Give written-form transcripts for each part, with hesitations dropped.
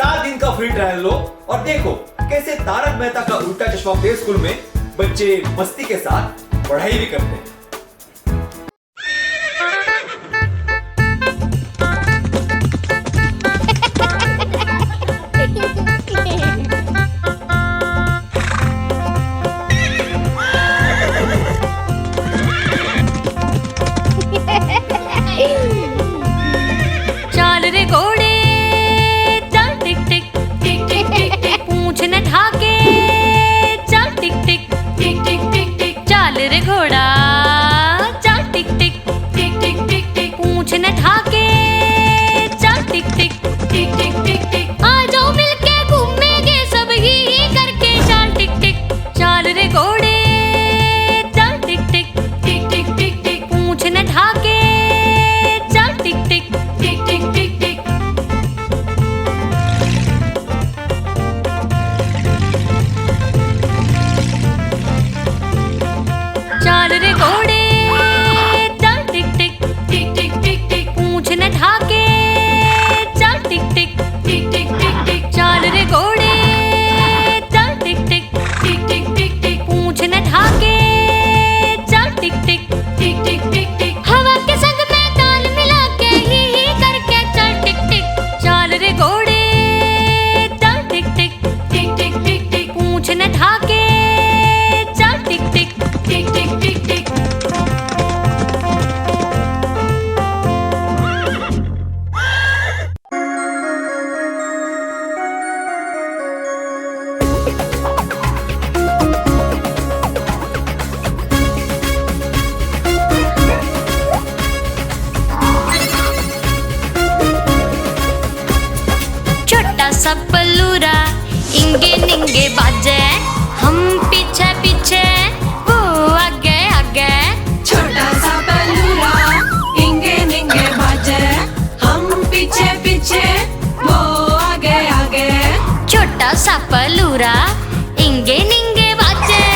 7 दिन का free trial लो और देखो कैसे तारक मेहता का उल्टा चश्मा प्ले स्कूल में बच्चे मस्ती के साथ पढ़ाई भी करते हैं। चाल रे घोड़े चल टिक टिक टिक टिक टिक टिक, पूंछ न ढाके चल टिक टिक टिक टिक टिक टिक, चाल रे घोड़ा चल टिक टिक टिक टिक टिक टिक, पूंछ न ढाके चल टिक टिक टिक टिक टिक टिक, आ जाओ मिलके घूमेंगे सब ही करके चल टिक टिक, चाल रे घोड़े चल टिक टिक टिक टिक टिक टिक, पूंछ न ढाके चल टिक टिक टिक टिक टिक टिक। चाल रे घोड़े चल टिक टिक टिक टिक टिक टिक, पूंछ न ढाके चल टिक टिक टिक टिक टिक टिक, चाल रे घोड़े चल टिक टिक टिक टिक टिक टिक, पूंछ न ढाके चल टिक टिक टिक टिक टिक टिक, हवा के संग में ताल मिला के ही करके चल टिक टिक, चाल रे घोड़े चल टिक टिक टिक टिक टिक टिक, पूंछ न ढाके चल टिक टिक टिक टिक टिक टिक। छोटा सा पल्लूरा इंगे निंगे बाजे, हम पीछे पीछे वो आगे आगे, छोटा सा पल्लूरा इंगे निंगे बाजे, हम पीछे पीछे वो आगे आगे। छोटा सा पल्लूरा इंगे निंगे बाजे।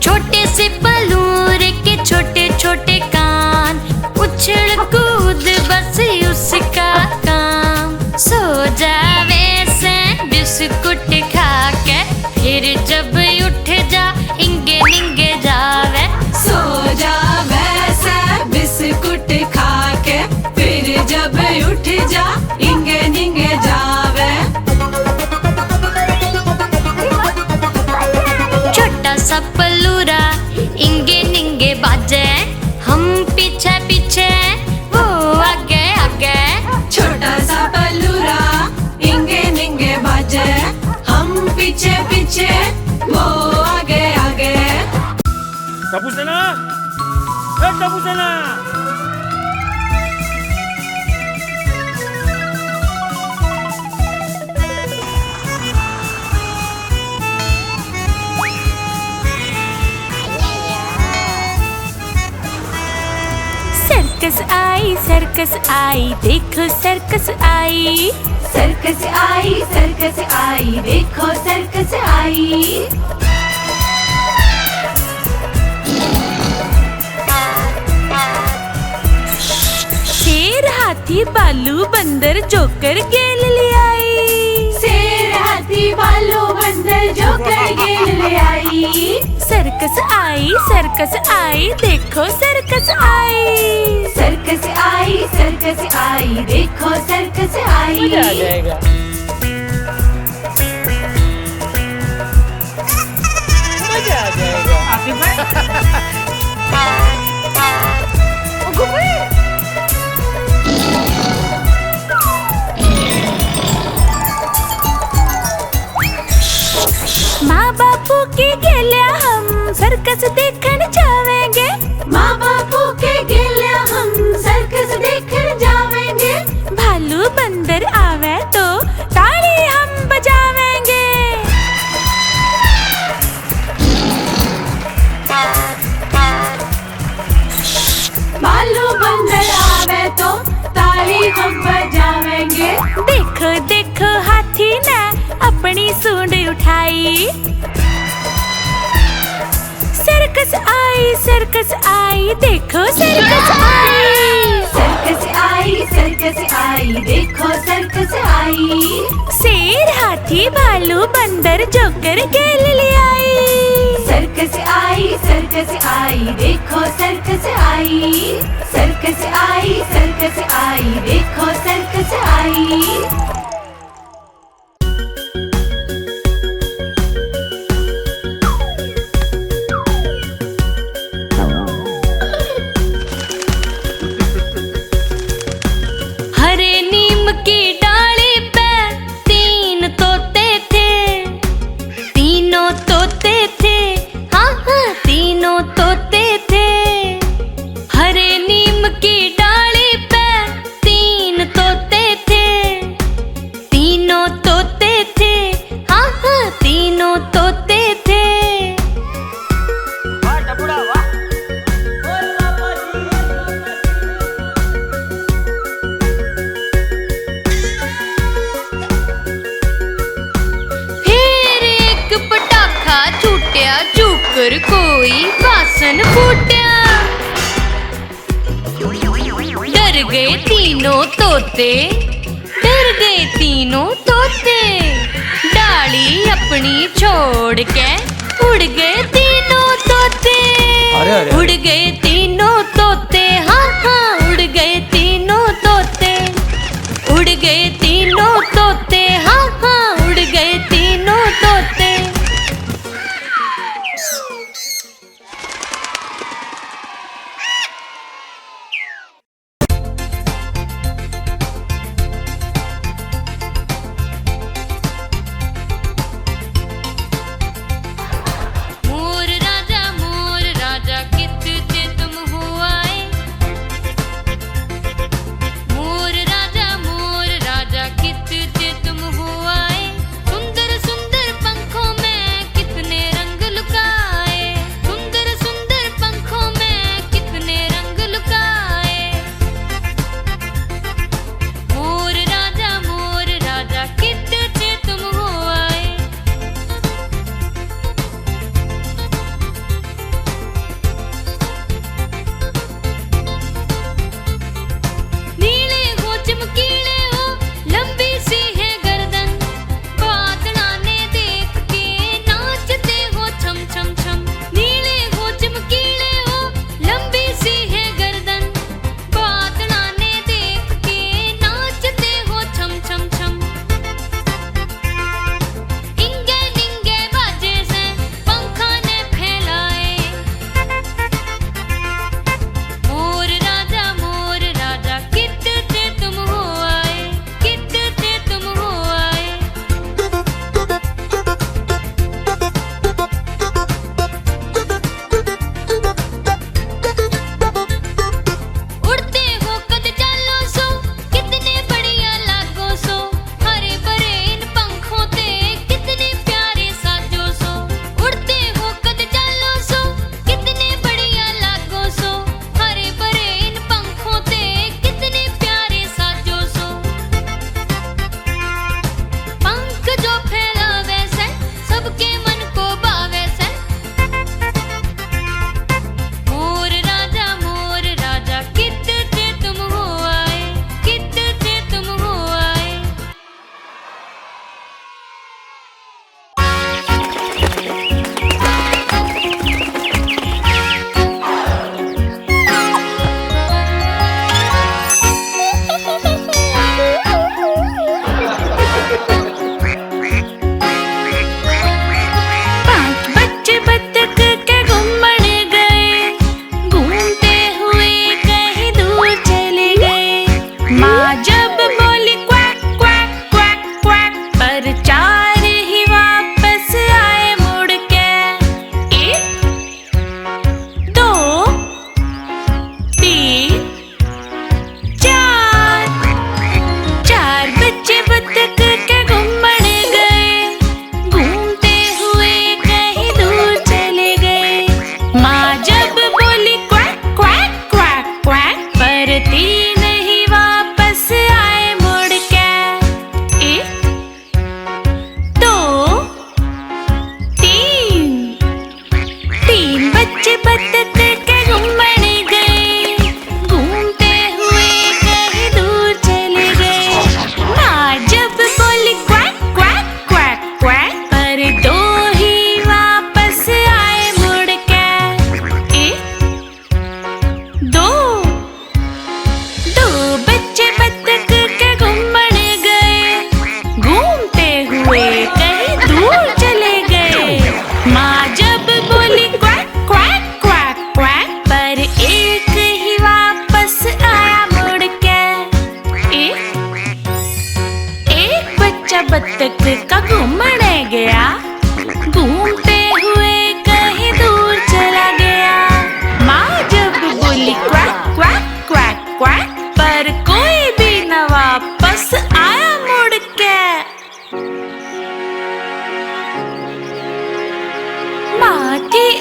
छोटे से पल्लूरे के छोटे छोटे कान, उछल कूद बस उसका काम, सो जावे से बिस्कुट खा के, फिर जब उठ जा इंगे निंगे जावे, सो जा वैसे बिस्कुट खा के, फिर जब उठ जा इंगे निंगे जावे। छोटा सा पल्लूरा इंगे निंगे बाजे, हम पीछे पीछे वो आगे आगे, छोटा सा पल्लूरा इंगे निंगे बाजे, हम पीछे पीछे वो आगे आगे। टपू सेना, टपू सेना। सर्कस आई देखो सर्कस आई, सर्कस आई देखो सर्कस आई। शेर हाथी भालू बंदर जोकर गेल ले आई, शेर हाथी भालू बंदर जोकर गेल ले आई। सर्कस आई देखो सर्कस आई, सर्कस आई देखो सर्कस आई। मजा आ जाएगा। मजा आ जाएगा। माँ बापू के गेल्या हम सर्कस देखने जावेंगे, माँ बापू के गेल्या हम सर्कस देखने जावेंगे। भालू बंदर आवे तो ताली हम बजावेंगे, भालू बंदर आवे तो ताली हम बजावेंगे। देखो देखो हाथी ने अपनी सूंड उठाई, सर्कस आई देखो सर्कस आई। सर्कस आई देखो सर्कस आई। शेर हाथी भालू बंदर जोकर खेल ले आई। सर्कस आई देखो सर्कस आई। सर्कस आई देखो सर्कस आई। हरे नीम की डाली पे तीन तोते थे। तीनों तोते थे, हाँ हाँ तीनों तोते थे। हरे नीम की डाली पे तीन तोते थे। तीनों तोते थे, हाँ हाँ तीनों तोते थे। वाह टपुड़ा वाह। फिर एक पटाखा छूटिया छूकर कोई बासन फूटिया। डर गए तीनों तोते, डर गए तीनों तोते। डाली अपनी छोड़ के उड़ गए तीनों तोते। अरे। उड़ गए तीनों तोते, हाँ हाँ उड़ गए तीनों तोते। उड़ गए तीनों तोते, हाँ हाँ उड़ गए तीनों तोते। मोर राजा कितने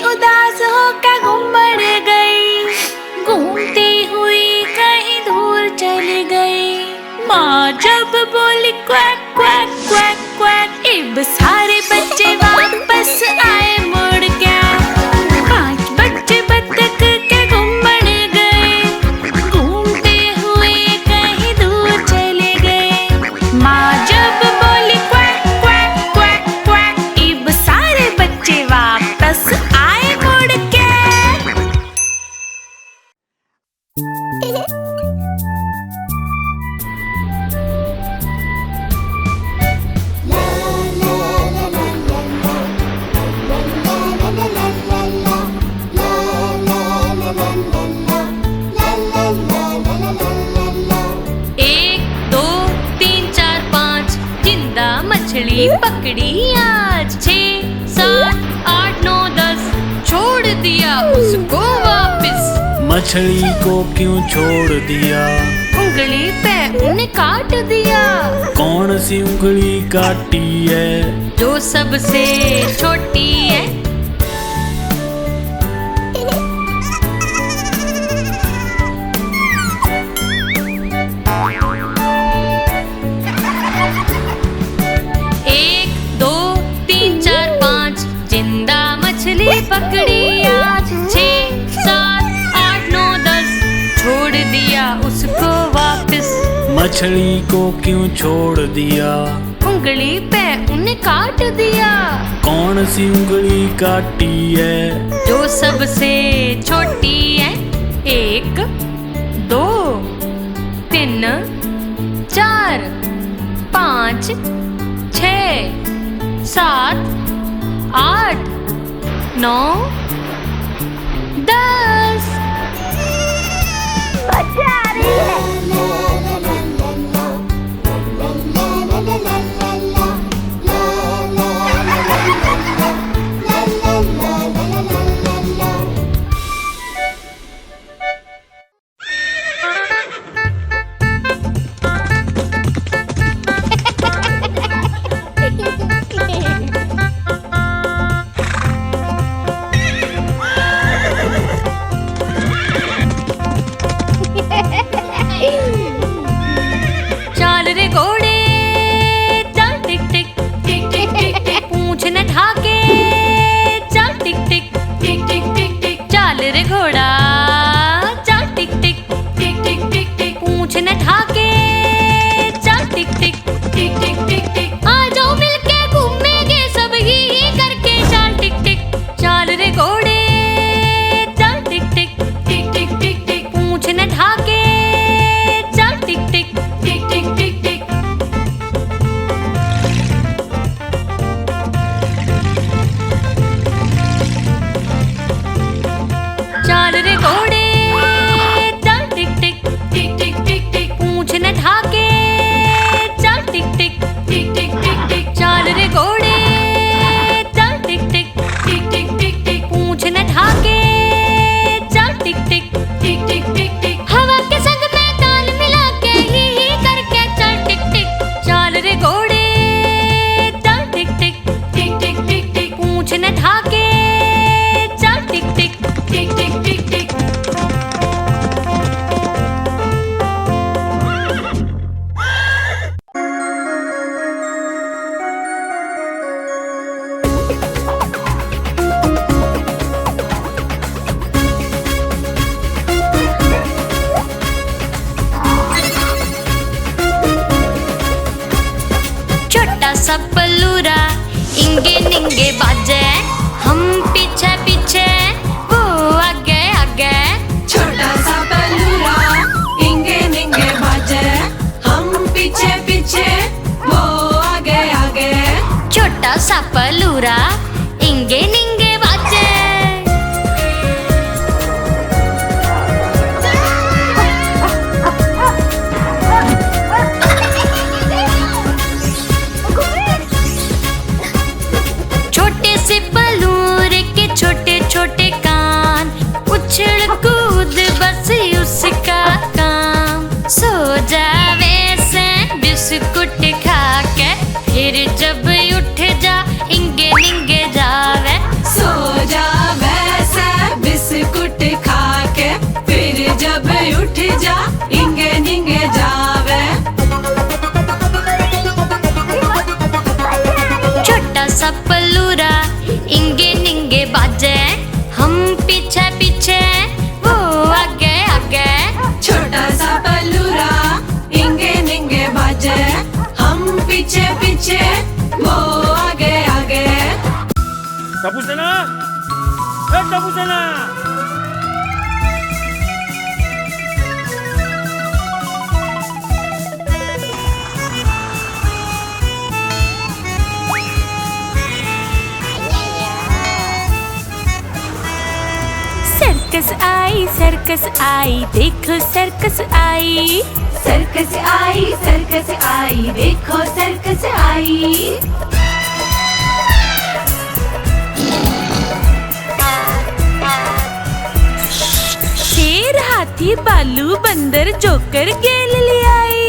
उदास होकर घूमड़ गई, घूमती हुई कहीं दूर चली गई। माँ जब बोली क्वैक क्वैक क्वैक क्वैक, अब सारे बच्चे वापस आए मुड़ के। 5 बच्चे बत्तख के घूमड़ गए, घूमते हुए कहीं दूर चले गए। माँ जब बोली क्वैक क्वैक क्वैक क्वैक, अब सारे बच्चे वापस आए मुड़ के। एक, दो, तीन, चार, 5 जिंदा मछली पकड़ी आज। 6, 7, 8, 9, 10 छोड़ दिया उसको वापस। मछली को क्यों छोड़ दिया? उंगली पे उन्हें काट दिया। कौन सी उंगली काटी है? जो सबसे छोटी है। एक, दो, तीन, चार, 5 जिंदा मछली पकड़ी आज। 6, 7, 8, 9, 10 छोड़ दिया उसको वापस। मछली को क्यों छोड़ दिया? उंगली पे उन्हें काट दिया। कौन सी उंगली काटी है? जो सबसे छोटी है। 1, 2, 3, 4, 5, 6, 7, 8, 9, 10 बच्चे आ रही है। चाल रे घोड़े चल टिक टिक टिक टिक टिक टिक, पूंछ न ढाके चल टिक टिक टिक टिक टिक टिक। चाल रे घोड़ा चल टिक टिक टिक टिक टिक टिक, पूंछ न ढाके चल टिक टिक टिक टिक टिक टिक। आ जाओ मिलके घूमेंगे सब ही करके चल टिक टिक। चाल रे घोड़े चल टिक टिक टिक टिक टिक टिक, पूंछ न ढाके चल टिक टिक टिक टिक टिक टिक। चाल रे घोड़े चल टिक टिक टिक टिक टिक टिक, पूंछ न ढाके चल टिक टिक टिक टिक टिक टिक। चाल रे घोड़े चल टिक टिक टिक टिक टिक टिक, पूंछ न ढाके चल टिक टिक टिक टिक टिक टिक। हवा के संग में ताल मिला के ही करके चल टिक टिक। चाल रे घोड़े चल टिक टिक टिक टिक टिक टिक, पूंछ न ढाके चल टिक टिक टिक टिक टिक टिक। छोटा सा पल्लूरा इंगे निंगे बाजे, हम पीछे पीछे वो आगे आगे। छोटा सा पल्लूरा इंगे निंगे बाजे, हम पीछे पीछे वो आगे आगे। छोटा सा पल्लूरा इंगे निंगे बाजे। छोटे से पल्लूरे के छोटे छोटे कान, उछल कूद बस उसका काम। सो जावे से बिस्कुट खा के, फिर जब उठ जा इंगे निंगे बल्लूरा इंगे निंगे बाजे, हम पीछे पीछे वो आगे आगे। छोटा सा बल्लूरा इंगे निंगे बाजे, हम पीछे पीछे वो आगे आगे। Tapos na! Tapos na! Circus आई देखो सर्कस आई। सर्कस आई देखो सर्कस आई। शेर हाथी भालू बंदर जोकर गेल ले आई।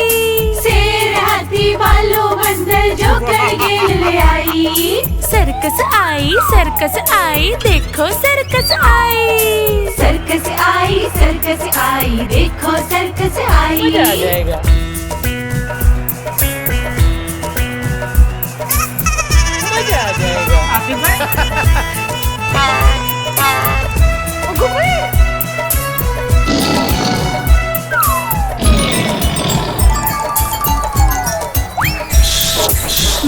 शेर हाथी भालू बंदर जोकर गेल ले आई। सर्कस आई देखो सर्कस आई। सर्कस आई देखो सर्कस आई। मजा आ जाएगा। मजा आ जाएगा।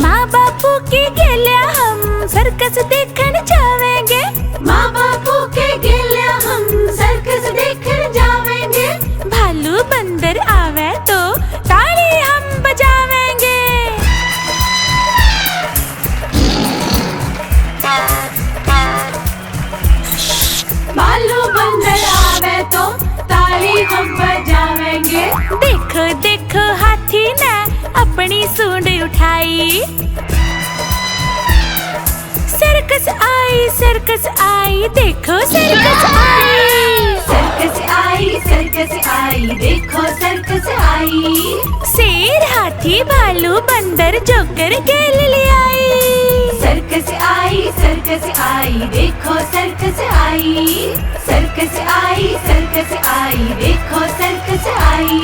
माँ बापू के गेल्या हम सर्कस देखने जावेंगे। माँ बापू के गेल्या हम सर्कस देखने जावेंगे। भालू बंदर आवे तो ताली हम बजावेंगे। भालू बंदर आवे तो ताली हम बजावेंगे। देखो देखो हाथी ने अपनी सूंड उठाई। सर्कस आई देखो सर्कस आई। सर्कस आई देखो सर्कस आई। शेर हाथी भालू बंदर जोकर गेल ले आई। सर्कस आई देखो सर्कस आई। सर्कस आई देखो सर्कस आई।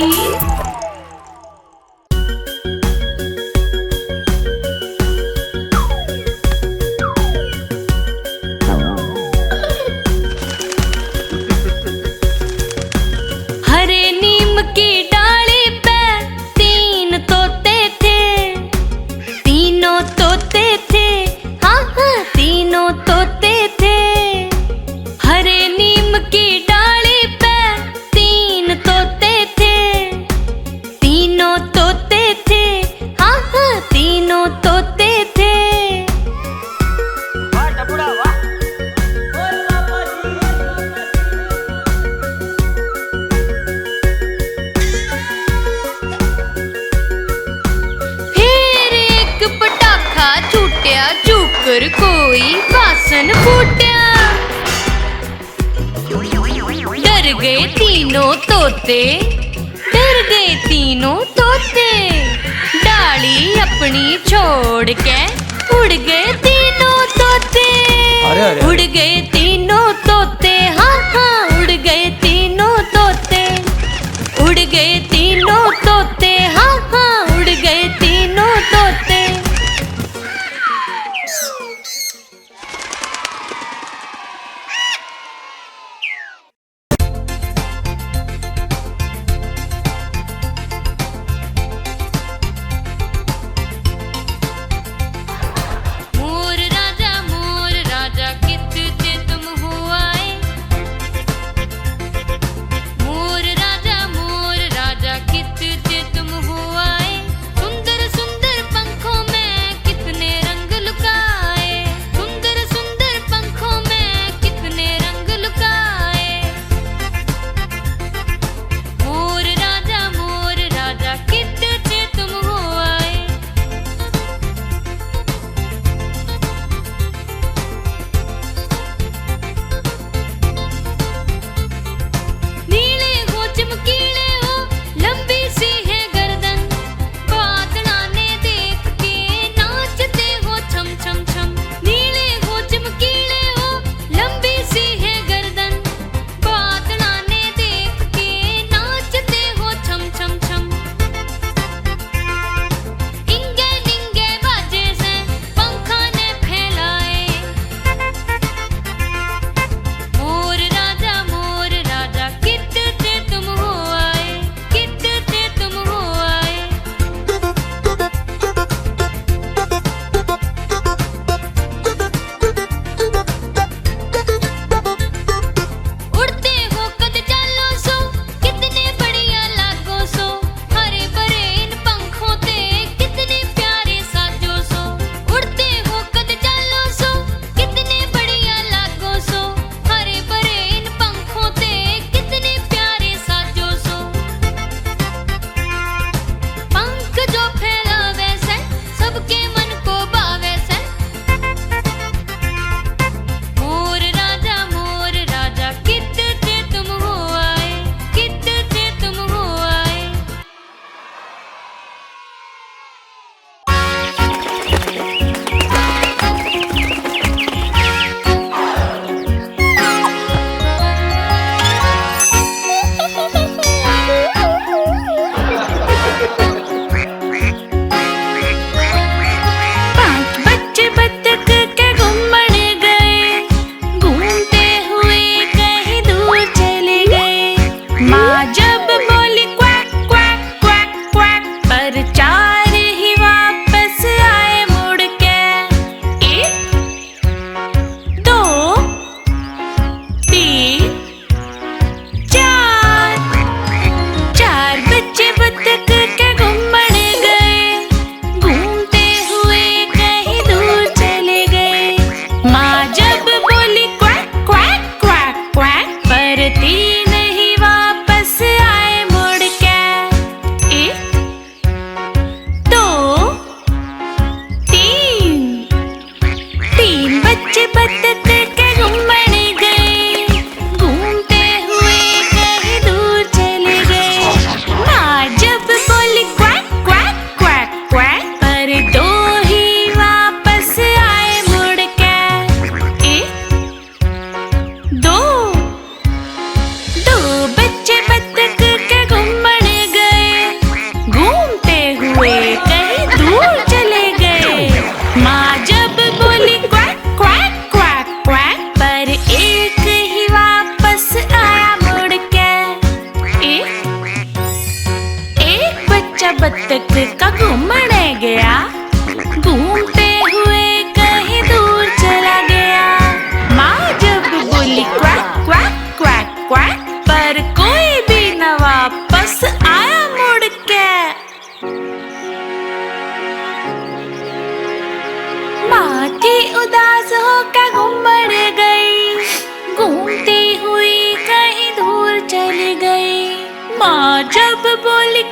हरे नीम की डाली पे तीन तोते थे। तीनों तोते थे, हाँ हाँ तीनों तोते थे। हरे नीम की डाली पे तीन तोते थे। तीनों तोते थे, हाँ हाँ तीनों तोते थे। फिर एक पटाखा छूटिया, छूकर कोई बासन फूटिया। डर गए तीनों तोते, डर गए तीनों तोते। डाली अपनी छोड़ के उड़ गए तीनों तोते। अरे। उड़ गए तीनों तोते, हाँ हाँ उड़ गए तीनों तोते। उड़ गए तीनों तोते, हाँ हाँ उड़ गए तीनों तोते। मोर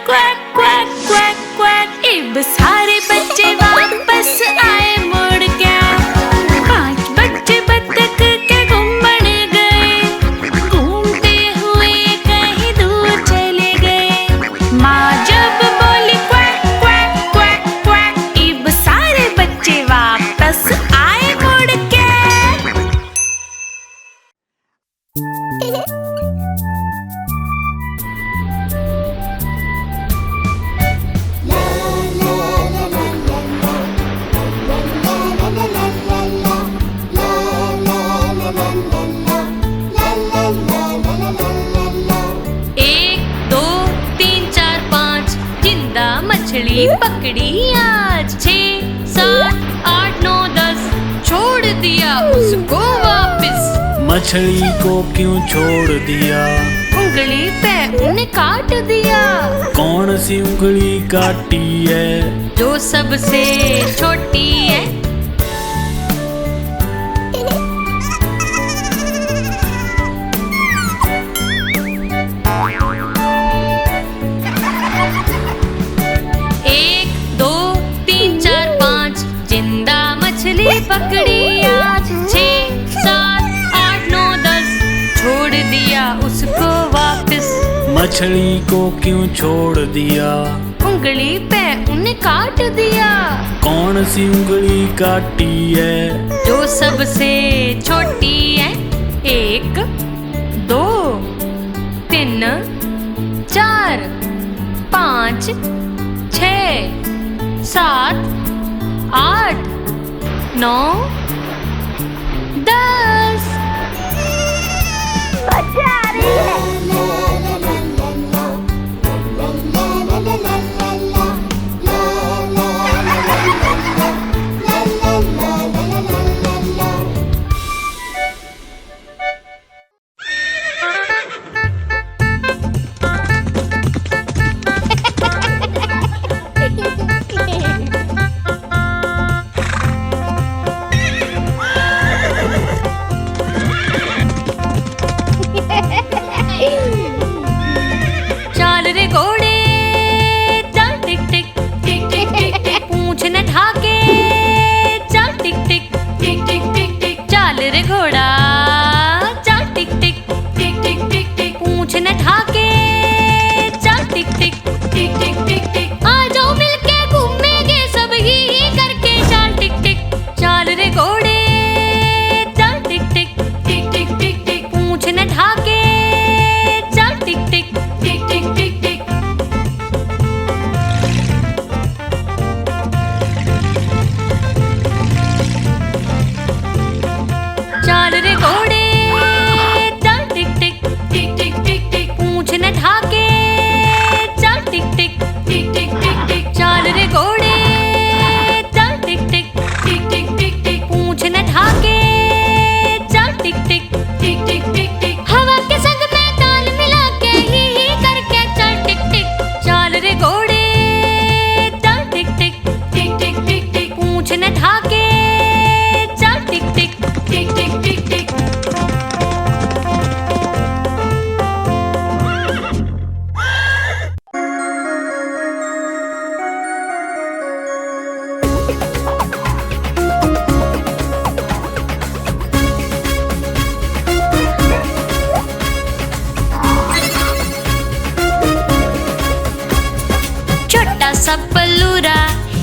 क्वैक क्वैक क्वैक क्वैक। अब सारे बच्चे वापस आए मुड़ के। 5 बच्चे बत्तख के गुम बन गए, घूमते हुए कहीं दूर चले गए। माँ जब बोली क्वैक क्वैक क्वैक क्वैक, अब सारे बच्चे वापस आए मुड़ के। मछली पकड़ी आज। 6, 7, 8, 9, 10 छोड़ दिया उसको वापस। मछली को क्यों छोड़ दिया? उंगली पे उन्हें काट दिया। कौन सी उंगली काटी है? जो सबसे छोटी है। पकड़ी आज। 6, 7, 8, 9, 10 छोड़ दिया उसको वापस। मछली को क्यों छोड़ दिया? उंगली पे उन्हें काट दिया। कौन सी उंगली काटी है? जो सबसे छोटी है। 1, 2, 3, 4, 5, 6, 7, 8, 9, 10 मजा आ रही है।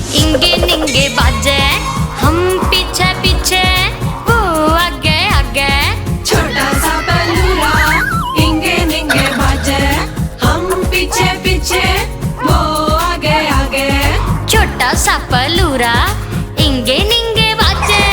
निंगे निंगे बाजे, हम पीछे पीछे वो आगे आगे। छोटा सा बेलूरा इंगे निंगे बाजे, हम पीछे पीछे वो आगे आगे। छोटा सा बेलूरा इंगे निंगे बाजे।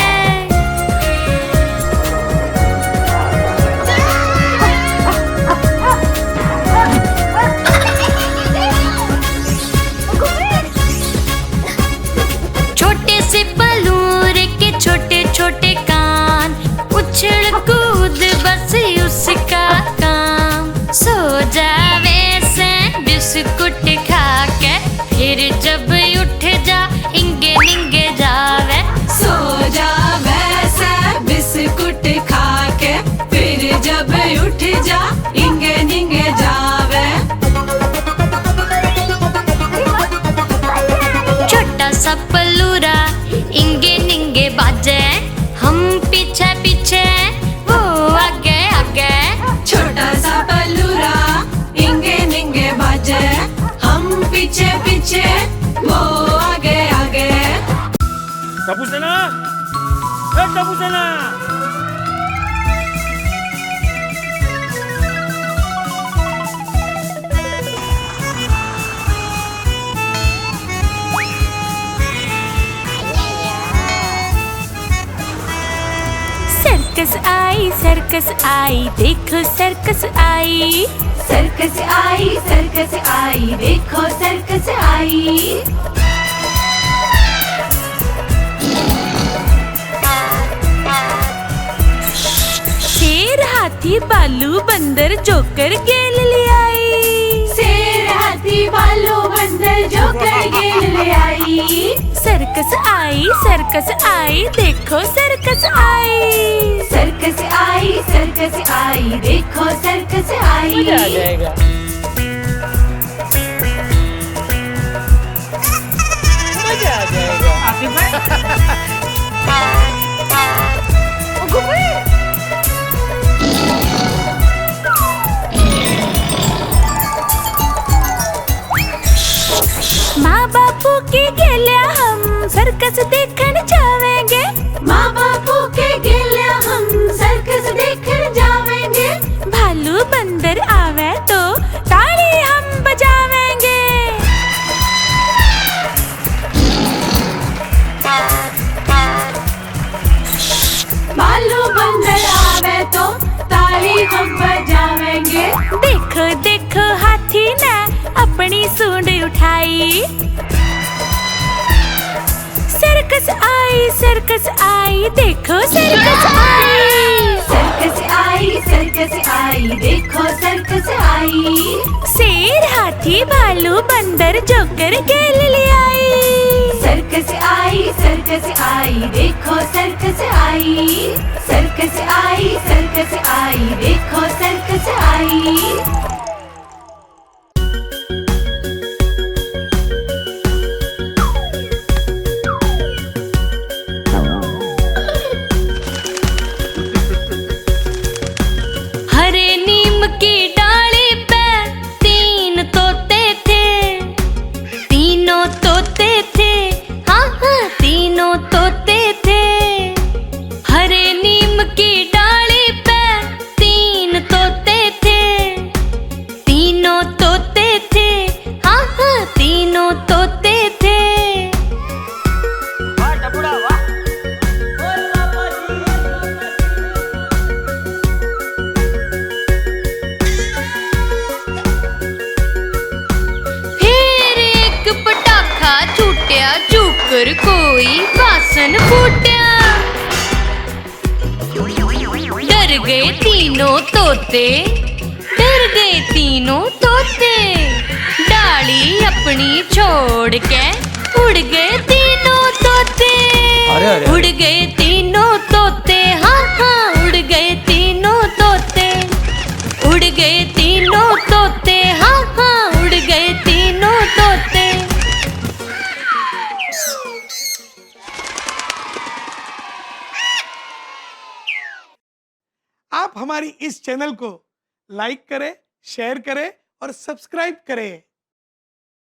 छोटे से बेलूरे के छोटे छोटे कान, उछल कूद बस उसका काम। सो जावे से बिस्कुट खा के, फिर जब उठ जा इंगे निंगे जावे। सो जावे से बिस्कुट खा के, फिर जब उठ जा इंगे निंगे जावे। टप्पू सेना सर्कस आई देखो सर्कस आई। सर्कस आई देखो सर्कस आई। शेर हाथी भालू बंदर जोकर गेल ले आई। शेर हाथी भालू बंदर जोकर गेल ले आई। सर्कस आई देखो सर्कस आई। सर्कस आई देखो सर्कस आई। मजा आ जाएगा। मजा आ जाएगा। आसिफ भाई माँ बापू के गेल्या हम सर्कस देखने जावेंगे। माँ बापू के गेल्या हम सर्कस देखने जावेंगे। भालू बंदर आवे तो ताली हम बजावेंगे। भालू बंदर आवे तो ताली हम बजावेंगे। देखो देखो हाथी ने अपनी सूंड उठाई। सर्कस आई देखो सर्कस आई। सर्कस आई देखो सर्कस आई। शेर हाथी भालू बंदर जोकर गेल ले आई। सर्कस आई देखो सर्कस आई। सर्कस आई देखो सर्कस आई। हरे नीम की डाली पे तीन तोते थे। तीनों तोते थे हाँ तीनों तोते थे। हरे नीम की डाली पे तीन तोते थे। तीनों तोते थे हाँ तीनों तोते थे। वाह टपुड़ा वाह। फिर एक पटाखा छूटिया चूकर कोई बासन फूटिया। डर गए तीनों तोते डर गए तीनों तोते। डाली अपनी छोड़ के उड़ गए तीनों तोते। अरे। उड़ गए तीनों तोते हाँ उड़ गए तीनों तोते। उड़ गए तीनों तोते हाँ उड़ गए तीनों तोते। आप हमारी इस चैनल को लाइक करें, शेयर करें और सब्सक्राइब करें।